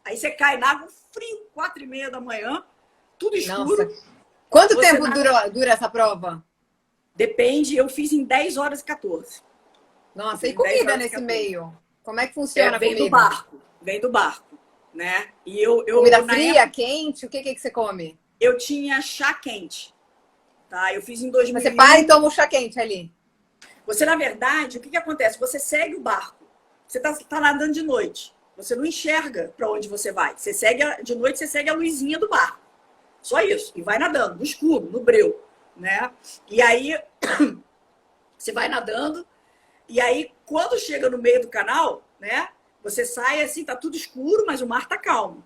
Aí você cai na água, frio, 4h30 da manhã, tudo escuro. Nossa. Quanto tempo dura essa prova? Depende, eu fiz em 10 horas e 14. Nossa, e comida nesse meio? Como é que funciona a vem comida? Vem do barco, né? E comida fria, quente, o que você come? Eu tinha chá quente, tá? Eu fiz em 2001. Você para e toma o chá quente ali. Você, na verdade, o que acontece? Você segue o barco. Você tá nadando de noite. Você não enxerga para onde você vai. De noite, você segue a luzinha do barco. Só isso. E vai nadando, no escuro, no breu, né? E aí, você vai nadando. E aí, quando chega no meio do canal, né? Você sai assim, tá tudo escuro, mas o mar tá calmo.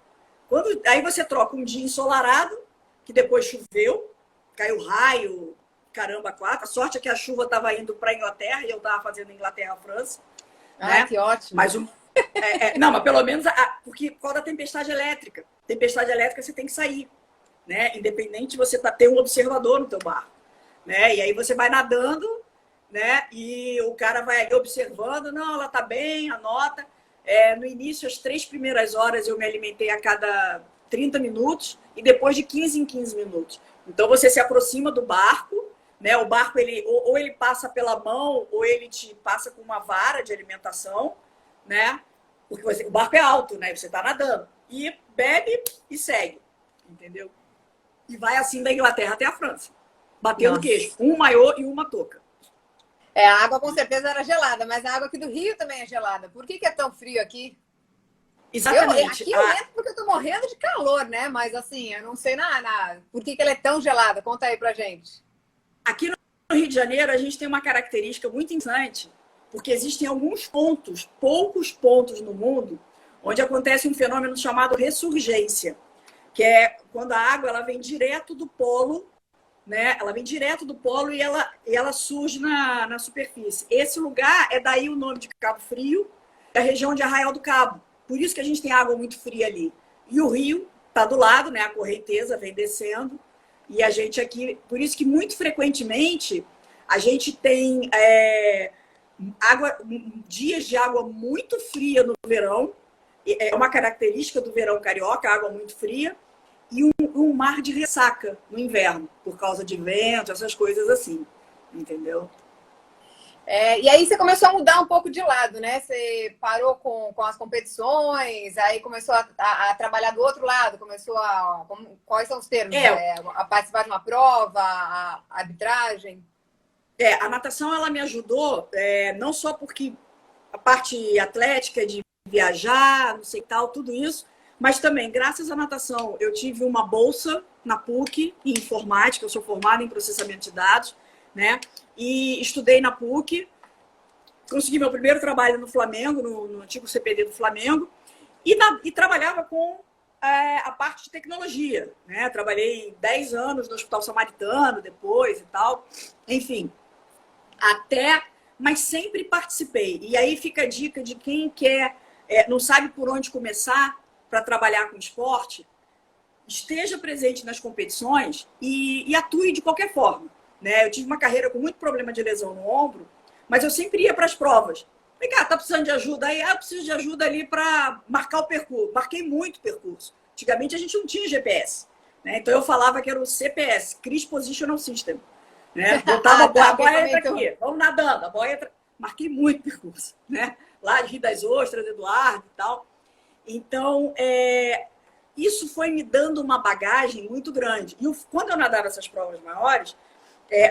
Aí você troca um dia ensolarado, que depois choveu, caiu raio, caramba, quatro. A sorte é que a chuva estava indo para a Inglaterra e eu estava fazendo Inglaterra-França. Né? Que ótimo. Mas não, mas pelo menos porque por causa da tempestade elétrica. Tempestade elétrica você tem que sair, né? Independente de você ter um observador no teu barco, né? E aí você vai nadando, né? E o cara vai ali observando, não, ela tá bem, anota. No início, as 3 primeiras horas eu me alimentei a cada 30 minutos e depois de 15 em 15 minutos. Então você se aproxima do barco, né? O barco ou ele passa pela mão ou ele te passa com uma vara de alimentação, né? Porque o barco é alto, né? Você está nadando. E bebe e segue, entendeu? E vai assim da Inglaterra até a França, batendo queijo. Um maiô e uma touca. A água com certeza era gelada, mas a água aqui do Rio também é gelada. Por que é tão frio aqui? Exatamente. Aqui eu entro porque eu tô morrendo de calor, né? Mas assim, eu não sei por que ela é tão gelada. Conta aí pra gente. Aqui no Rio de Janeiro, a gente tem uma característica muito interessante, porque existem alguns pontos, poucos pontos no mundo, onde acontece um fenômeno chamado ressurgência, que é quando a água ela vem direto do polo, né? Ela vem direto do polo e ela surge na superfície. Esse lugar daí o nome de Cabo Frio, da região de Arraial do Cabo. Por isso que a gente tem água muito fria ali. E o rio está do lado, né? A correnteza vem descendo. E a gente aqui... Por isso que muito frequentemente a gente tem dias de água muito fria no verão. É uma característica do verão carioca, água muito fria. E um mar de ressaca no inverno, por causa de vento, essas coisas assim. Entendeu? E aí você começou a mudar um pouco de lado, né? Você parou com as competições, aí começou a trabalhar do outro lado, quais são os termos? A participar de uma prova, a arbitragem? A natação ela me ajudou, não só porque a parte atlética de viajar, não sei tal, tudo isso, mas também, graças à natação, eu tive uma bolsa na PUC em informática, eu sou formada em processamento de dados, né? E estudei na PUC, consegui meu primeiro trabalho no Flamengo, no antigo CPD do Flamengo, e trabalhava com a parte de tecnologia, né? Trabalhei 10 anos no Hospital Samaritano depois e tal, enfim, mas sempre participei. E aí fica a dica de quem quer, não sabe por onde começar para trabalhar com esporte, esteja presente nas competições e atue de qualquer forma. Né? Eu tive uma carreira com muito problema de lesão no ombro, mas eu sempre ia para as provas. Vem cá, tá precisando de ajuda aí? Eu preciso de ajuda ali para marcar o percurso. Marquei muito percurso. Antigamente a gente não tinha GPS. Né? Então eu falava que era o CPS, Cruise Positional System. Né? Botava a boia entra aqui, vamos nadando, a boia entra... Marquei muito percurso. Né? Lá de Rio das Ostras, Eduardo e tal. Então, isso foi me dando uma bagagem muito grande. E quando eu nadava essas provas maiores,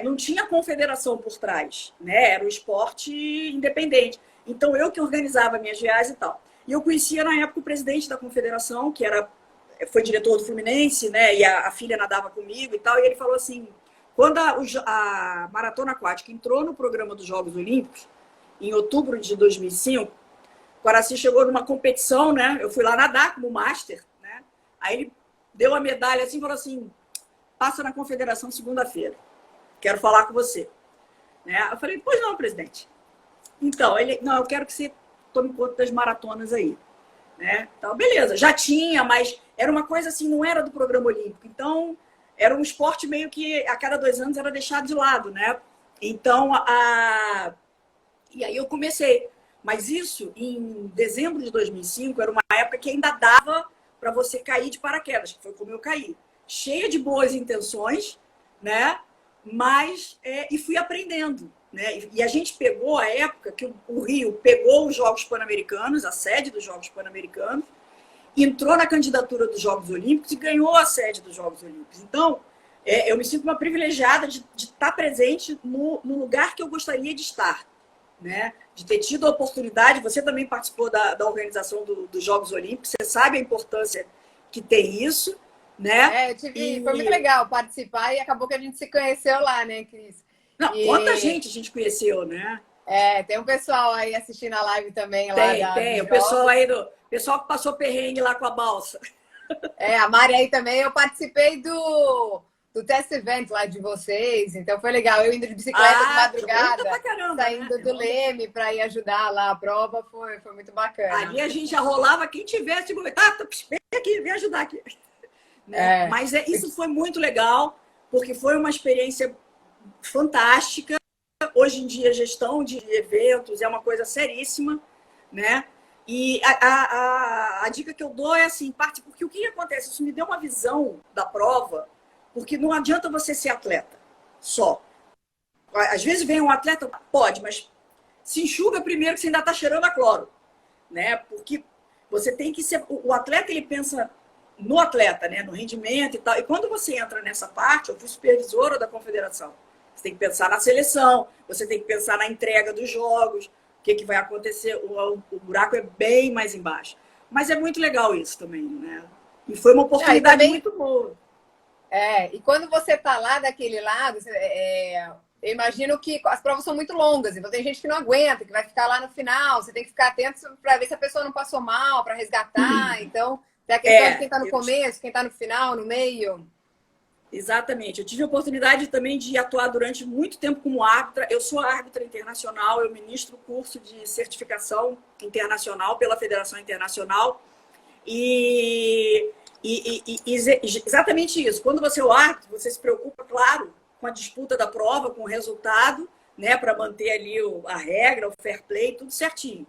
não tinha confederação por trás, né? Era um esporte independente. Então, eu que organizava minhas viagens e tal. E eu conhecia, na época, o presidente da confederação, que foi diretor do Fluminense, né? E a filha nadava comigo e tal. E ele falou assim, quando a maratona aquática entrou no programa dos Jogos Olímpicos, em outubro de 2005, o Guaraci chegou numa competição, né? Eu fui lá nadar como master, né? Aí ele deu a medalha assim e falou assim, passa na confederação segunda-feira. Quero falar com você. Né? Eu falei, pois não, presidente. Então, ele, não, eu quero que você tome conta das maratonas aí. Né? Então, beleza, já tinha, mas era uma coisa assim, não era do programa olímpico. Então, era um esporte meio que a cada 2 anos era deixado de lado, né? Então, e aí eu comecei. Mas isso, em dezembro de 2005, era uma época que ainda dava para você cair de paraquedas, que foi como eu caí. Cheia de boas intenções, né? Mas, e fui aprendendo. Né? E a gente pegou a época que o Rio pegou os Jogos Pan-Americanos, a sede dos Jogos Pan-Americanos, entrou na candidatura dos Jogos Olímpicos e ganhou a sede dos Jogos Olímpicos. Então, eu me sinto uma privilegiada de estar presente no lugar que eu gostaria de estar. Né? De ter tido a oportunidade, você também participou da organização dos Jogos Olímpicos, você sabe a importância que tem isso, né? Foi muito legal participar e acabou que a gente se conheceu lá, né, Cris? Não, quanta gente a gente conheceu, né? Tem um pessoal aí assistindo a live também. Tem, o pessoal aí pessoal que passou perrengue lá com a balsa. A Mari aí também, eu participei do test event lá de vocês, então foi legal. Eu indo de bicicleta de madrugada, saindo do Leme para ir ajudar lá a prova, foi muito bacana. Ali a gente já rolava, quem tivesse, vem aqui, vem ajudar aqui. Né? Mas isso foi muito legal, porque foi uma experiência fantástica. Hoje em dia, gestão de eventos é uma coisa seríssima, né? E a dica que eu dou é assim, porque o que acontece? Isso me deu uma visão da prova, porque não adianta você ser atleta só. Às vezes vem um atleta, pode, mas se enxuga primeiro que você ainda está cheirando a cloro, né? Porque você tem que ser... O atleta, ele pensa no atleta, né? No rendimento e tal. E quando você entra nessa parte, eu fui supervisora da confederação. Você tem que pensar na seleção, você tem que pensar na entrega dos jogos, o que vai acontecer. O buraco é bem mais embaixo. Mas é muito legal isso também, né? E foi uma oportunidade muito boa. E quando você está lá daquele lado, eu imagino que as provas são muito longas, então tem gente que não aguenta, que vai ficar lá no final, você tem que ficar atento para ver se a pessoa não passou mal, para resgatar. Então, tem a questão de quem está no começo, quem está no final, no meio. Exatamente. Eu tive a oportunidade também de atuar durante muito tempo como árbitra. Eu sou árbitra internacional, eu ministro o curso de certificação internacional pela Federação Internacional. E exatamente isso. Quando você é o árbitro, você se preocupa, claro, com a disputa da prova, com o resultado, né, para manter ali a regra, o fair play, tudo certinho.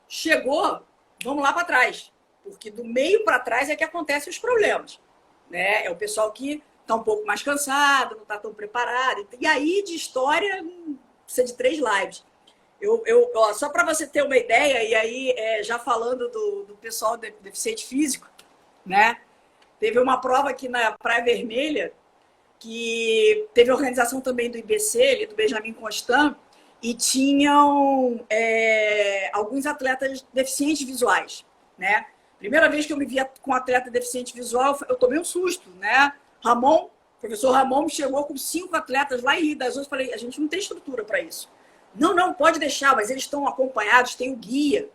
Chegou, vamos lá para trás, porque do meio para trás é que acontecem os problemas. Né? É o pessoal que está um pouco mais cansado, não está tão preparado. E aí, de história, precisa de 3 lives. Só para você ter uma ideia, e aí, já falando do pessoal deficiente físico, né? Teve uma prova aqui na Praia Vermelha, que teve organização também do IBC, do Benjamin Constant, e tinham alguns atletas deficientes visuais, né? Primeira vez que eu me via com um atleta deficiente visual, eu tomei um susto, né? O professor Ramon me chegou com 5 atletas lá em Rio das Ostras. Falei, a gente não tem estrutura para isso. Não, pode deixar, mas eles estão acompanhados, tem o guia,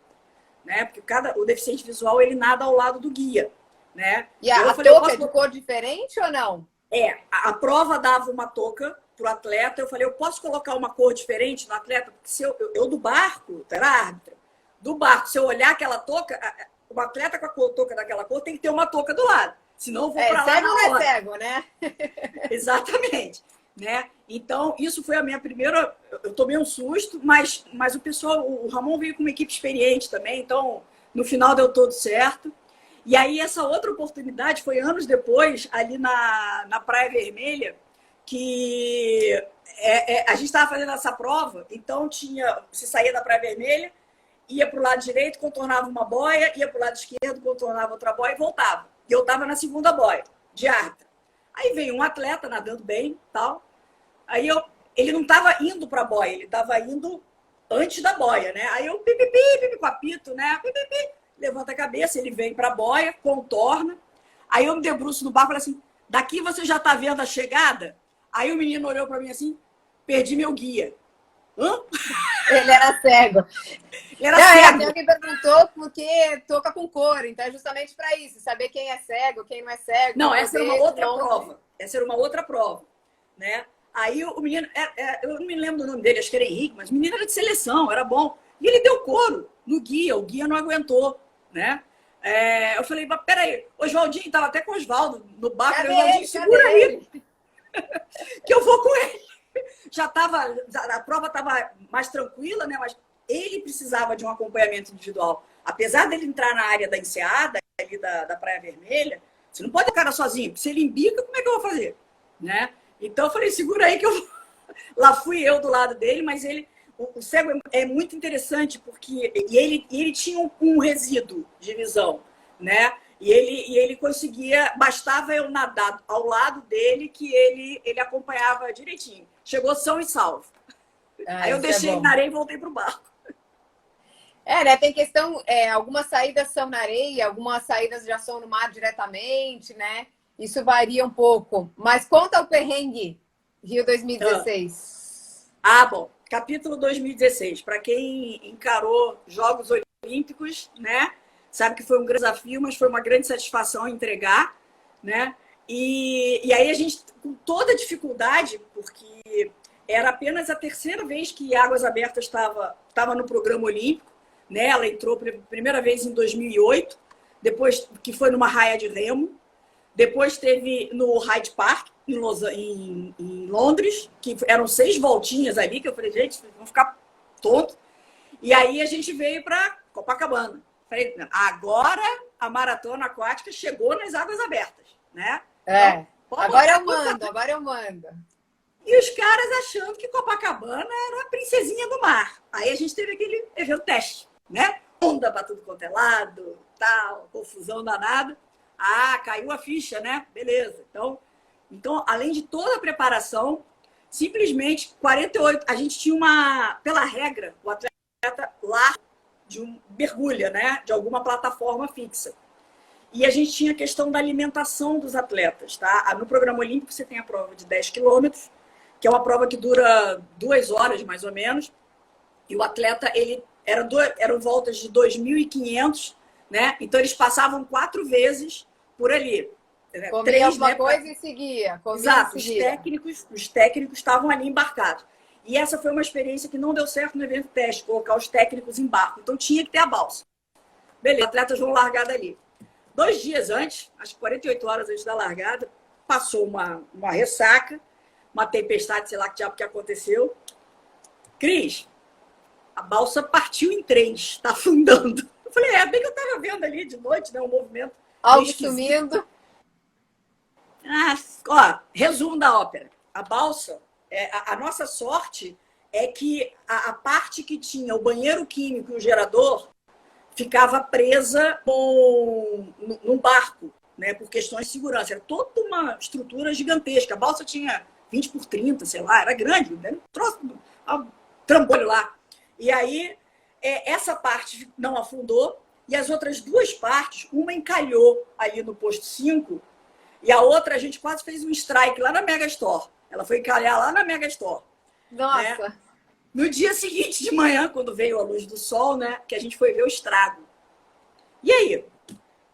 né? Porque o deficiente visual, ele nada ao lado do guia, né? E a touca é de cor diferente ou não? A prova dava uma touca pro atleta. Eu falei, eu posso colocar uma cor diferente no atleta? Porque se eu do barco, era árbitra, do barco, se eu olhar aquela touca... O atleta com a touca daquela cor tem que ter uma touca do lado. Senão eu vou para lá. Cego não é cego, né? Exatamente. Né? Então, isso foi a minha primeira... Eu tomei um susto, mas o pessoal... O Ramon veio com uma equipe experiente também, então, no final deu tudo certo. E aí, essa outra oportunidade foi anos depois, ali na Praia Vermelha, que a gente estava fazendo essa prova, então você saía da Praia Vermelha, ia para o lado direito, contornava uma boia, ia para o lado esquerdo, contornava outra boia e voltava. E eu estava na segunda boia, de árbitra. Aí veio um atleta nadando bem, tal. Aí ele não estava indo para a boia, ele estava indo antes da boia, né? Aí eu pipipi, com apito, né? Pipipi, levanta a cabeça, ele vem para a boia, contorna. Aí eu me debruço no barco e falei assim, daqui você já está vendo a chegada? Aí o menino olhou para mim assim, perdi meu guia. Hã? Ele era cego. Ele era Não, cego. até alguém perguntou porque toca com cor, então é justamente para isso, saber quem é cego, quem não é cego. Não, essa era uma outra longe. prova. Essa era uma outra prova, né? Aí o menino, eu não me lembro do nome dele, acho que era Henrique, mas o menino era de seleção, era bom. E ele deu couro no guia, o guia não aguentou, né? Eu falei, mas peraí, o Oswaldinho estava até com o Oswaldo no barco, o Oswaldinho, segura aí, que eu vou com ele. A prova estava mais tranquila, né? Mas ele precisava de um acompanhamento individual. Apesar dele entrar na área da enseada, ali da Praia Vermelha, você não pode ir cara sozinho. Se ele embica, como é que eu vou fazer? Né? Então eu falei, segura aí que eu vou. Lá fui eu do lado dele, mas o cego é muito interessante porque ele tinha um resíduo de visão, né? E ele conseguia, bastava eu nadar ao lado dele que ele acompanhava direitinho. Chegou são e salvo. Aí eu deixei ele na areia e voltei pro barco. Né? Tem questão, algumas saídas são na areia, algumas saídas já são no mar diretamente, né? Isso varia um pouco. Mas conta o perrengue Rio 2016. Bom. Capítulo 2016. Para quem encarou Jogos Olímpicos, né? Sabe que foi um grande desafio, mas foi uma grande satisfação entregar, né? E aí a gente, com toda a dificuldade, porque era apenas a terceira vez que Águas Abertas estava no programa olímpico, né? Ela entrou primeira vez em 2008, depois que foi numa raia de remo, depois teve no Hyde Park, em Londres, que eram 6 voltinhas ali, que eu falei, gente, vão ficar tontos. E aí a gente veio para Copacabana. Falei, agora a maratona aquática chegou nas Águas Abertas, né? Então, agora eu mando. E os caras achando que Copacabana era a princesinha do mar. Aí a gente teve aquele evento teste, né? Onda para tudo quanto é lado, tal, confusão danada. Caiu a ficha, né? Beleza. Então, além de toda a preparação, simplesmente 48, a gente tinha pela regra, o atleta lá mergulha, né? De alguma plataforma fixa. E a gente tinha a questão da alimentação dos atletas, tá? No programa olímpico você tem a prova de 10 quilômetros, que é uma prova que dura 2 horas, mais ou menos. E o atleta, eram voltas de 2.500, né? Então, eles passavam 4 vezes por ali. Comia alguma coisa e seguia. Exato. Os técnicos estavam ali embarcados. E essa foi uma experiência que não deu certo no evento teste, colocar os técnicos em barco. Então, tinha que ter a balsa. Beleza, atletas vão largar dali. 2 dias antes, acho que 48 horas antes da largada, passou uma ressaca, uma tempestade, sei lá que diabo que aconteceu. Cris, a balsa partiu em 3, está afundando. Eu falei, bem que eu estava vendo ali de noite, né, um movimento. Algo sumindo. Resumo da ópera. A balsa, a nossa sorte é que a parte que tinha o banheiro químico e o gerador ficava presa num barco, né, por questões de segurança. Era toda uma estrutura gigantesca. A balsa tinha 20 por 30, sei lá, era grande, né? Um trambolho lá. E aí, essa parte não afundou e as outras 2 partes, uma encalhou ali no posto 5 e a outra a gente quase fez um strike lá na Megastore. Ela foi encalhar lá na Megastore. Nossa! Né? No dia seguinte de manhã, quando veio a luz do sol, né, que a gente foi ver o estrago. E aí?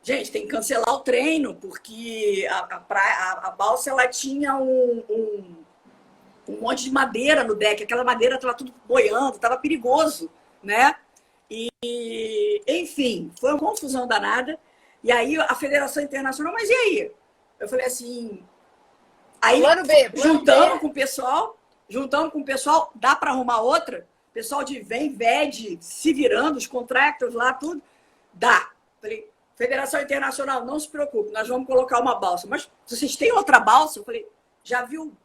Gente, tem que cancelar o treino, porque a balsa ela tinha um monte de madeira no deck. Aquela madeira estava tudo boiando, estava perigoso, né? E, enfim, foi uma confusão danada. E aí a Federação Internacional, mas e aí? Eu falei assim... Aí juntamos com o pessoal, dá para arrumar outra? O pessoal de VED, se virando, os contractors lá, tudo. Dá. Falei, Federação Internacional, não se preocupe, nós vamos colocar uma balsa. Mas vocês têm outra balsa? Eu falei, já viu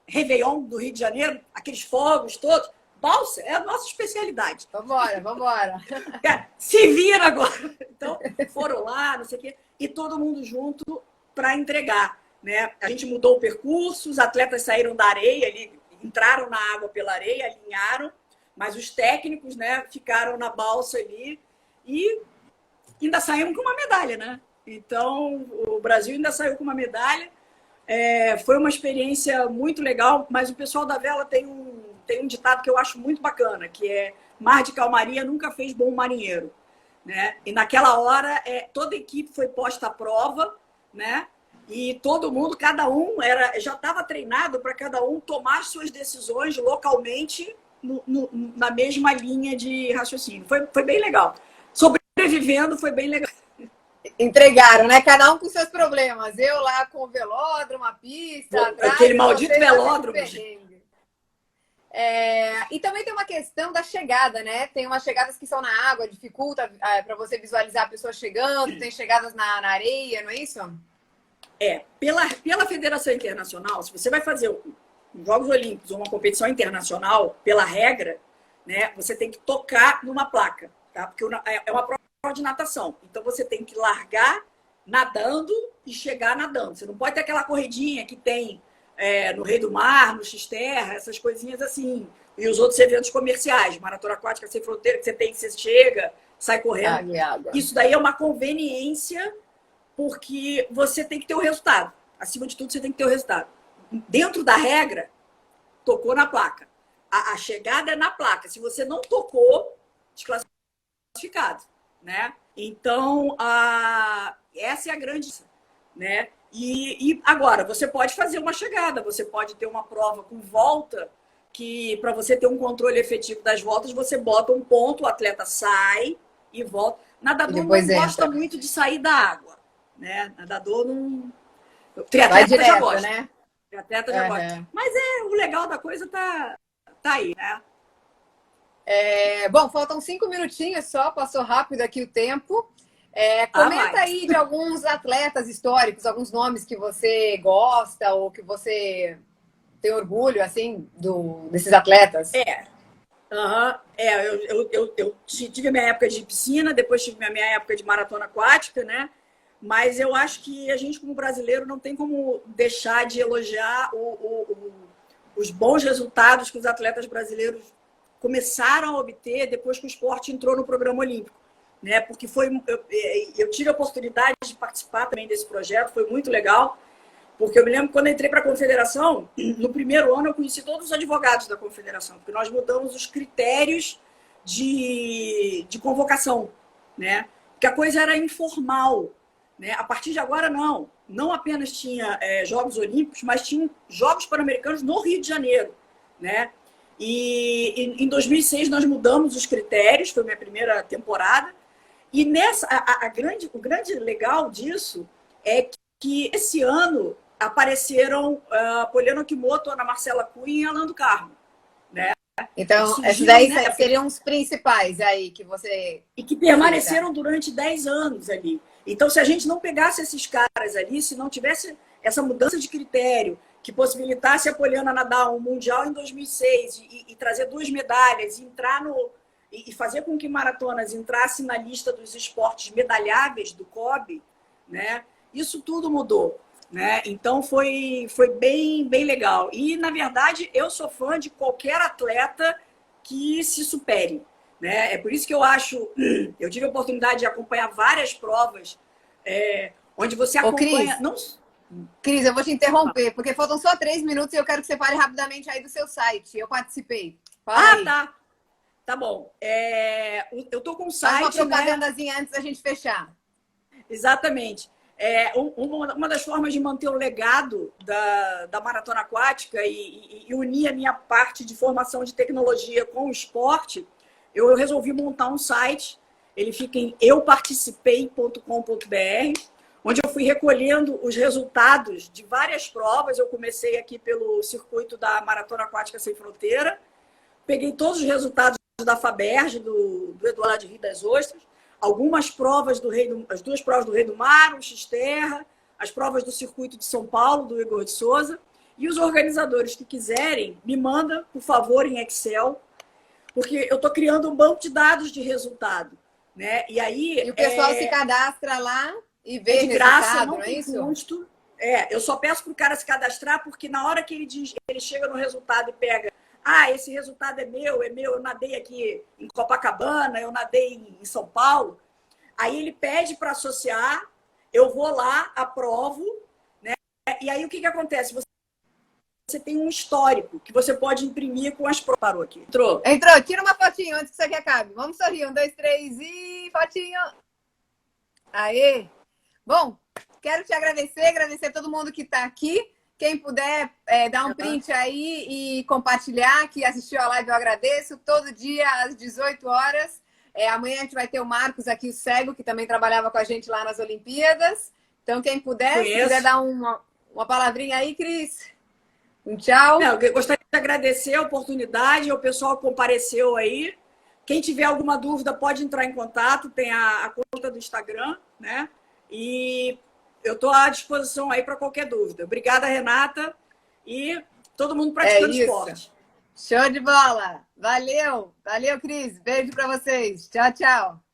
Réveillon do Rio de Janeiro? Aqueles fogos todos? Balsa é a nossa especialidade. Vambora. Se vira agora. Então, foram lá, não sei o quê, e todo mundo junto para entregar. Né? A gente mudou o percurso, os atletas saíram da areia, ali, entraram na água pela areia, alinharam, mas os técnicos, né, ficaram na balsa ali e ainda saímos com uma medalha, né? Então, o Brasil ainda saiu com uma medalha. Foi uma experiência muito legal, mas o pessoal da vela tem tem um ditado que eu acho muito bacana, que é mar de calmaria nunca fez bom marinheiro, né? E naquela hora toda a equipe foi posta à prova, né? E todo mundo, cada um já estava treinado para cada um tomar suas decisões localmente na mesma linha de raciocínio. Foi bem legal. Sobrevivendo foi bem legal. Entregaram, né? Cada um com seus problemas. Eu lá com o velódromo, a pista, atrás, aquele maldito velódromo. E também tem uma questão da chegada, né? Tem umas chegadas que são na água, dificulta para você visualizar a pessoa chegando, tem chegadas na areia, não é isso? Pela Federação Internacional, se você vai fazer Jogos Olímpicos ou uma competição internacional, pela regra, né, você tem que tocar numa placa, tá? Porque é uma prova de natação. Então você tem que largar nadando e chegar nadando. Você não pode ter aquela corridinha que tem no Rei do Mar, no X-Terra, essas coisinhas assim. E os outros eventos comerciais, Maratona Aquática Sem Fronteira, que você chega, sai correndo. Isso daí é uma conveniência, porque você tem que ter o resultado. Acima de tudo, você tem que ter o resultado. Dentro da regra, tocou na placa. A chegada é na placa. Se você não tocou, desclassificado, né? Então, essa é a grande... né? E agora, você pode fazer uma chegada, você pode ter uma prova com volta, que para você ter um controle efetivo das voltas, você bota um ponto, o atleta sai e volta. Nadador não gosta muito de sair da água, né? Nadador não... O triatleta já gosta, né? O triatleta já gosta. Mas o legal da coisa tá aí, né? Bom, faltam 5 minutinhos só, passou rápido aqui o tempo. Comenta aí de alguns atletas históricos, alguns nomes que você gosta ou que você tem orgulho, assim, desses atletas. Eu tive a minha época de piscina, depois tive a minha época de maratona aquática, né? Mas eu acho que a gente, como brasileiro, não tem como deixar de elogiar os bons resultados que os atletas brasileiros começaram a obter depois que o esporte entrou no programa olímpico, né? Porque eu tive a oportunidade de participar também desse projeto, foi muito legal, porque eu me lembro que quando eu entrei para a confederação, no primeiro ano eu conheci todos os advogados da confederação, porque nós mudamos os critérios de convocação, né? Porque a coisa era informal, né? A partir de agora, não apenas tinha Jogos Olímpicos, mas tinha Jogos Pan-Americanos no Rio de Janeiro, né? E em 2006 nós mudamos os critérios, foi minha primeira temporada, e o grande legal disso é que esse ano apareceram Poliana Kimoto, Ana Marcela Cunha e Alan do Carmo, né? Então, esses daí seriam os principais aí que você... E que permaneceram durante 10 anos ali. Então, se a gente não pegasse esses caras ali, se não tivesse essa mudança de critério que possibilitasse a Poliana nadar um Mundial em 2006 e trazer 2 medalhas, e fazer com que maratonas entrassem na lista dos esportes medalháveis do COB, né? Isso tudo mudou, né? Então, foi bem, bem legal. E, na verdade, eu sou fã de qualquer atleta que se supere, né? É por isso que eu tive a oportunidade de acompanhar várias provas onde você acompanha... Cris, eu vou te interromper, porque faltam só 3 minutos e eu quero que você fale rapidamente aí do seu site. Eu participei. Tá. Tá bom. Eu tô com um site... Faz uma propagandazinha antes da gente fechar. Exatamente. Uma das formas de manter o legado da maratona aquática e unir a minha parte de formação de tecnologia com o esporte, eu resolvi montar um site. Ele fica em euparticipei.com.br, onde eu fui recolhendo os resultados de várias provas. Eu comecei aqui pelo circuito da Maratona Aquática Sem Fronteira, peguei todos os resultados da FABERJ, do Eduardo de Rio das Ostras, algumas provas as 2 provas do Rei do Mar, o X-Terra, as provas do circuito de São Paulo, do Igor de Souza, e os organizadores que quiserem, me mandam, por favor, em Excel, porque eu estou criando um banco de dados de resultado, né? E o pessoal se cadastra lá e vê de graça, não tem isso? custo. Eu só peço para o cara se cadastrar, porque na hora que ele chega no resultado e pega, esse resultado é meu, eu nadei aqui em Copacabana, eu nadei em São Paulo, aí ele pede para associar, eu vou lá, aprovo, né? E aí o que acontece? você tem um histórico que você pode imprimir com as provas. Parou aqui. Entrou. Entrou. Tira uma fotinho antes que isso aqui acabe. Vamos sorrir. 1, 2, 3 e fotinho. Aê! Bom, quero te agradecer a todo mundo que está aqui. Quem puder dar um print aí e compartilhar, que assistiu a live, eu agradeço. Todo dia às 18 horas. Amanhã a gente vai ter o Marcos aqui, o cego, que também trabalhava com a gente lá nas Olimpíadas. Então, quem puder, se quiser dar uma palavrinha aí, Cris. Um tchau. Não, eu gostaria de agradecer a oportunidade, o pessoal que compareceu aí. Quem tiver alguma dúvida pode entrar em contato, tem a conta do Instagram, né? E eu estou à disposição aí para qualquer dúvida. Obrigada, Renata, e todo mundo praticando esporte. Show de bola! Valeu! Valeu, Cris! Beijo para vocês! Tchau, tchau!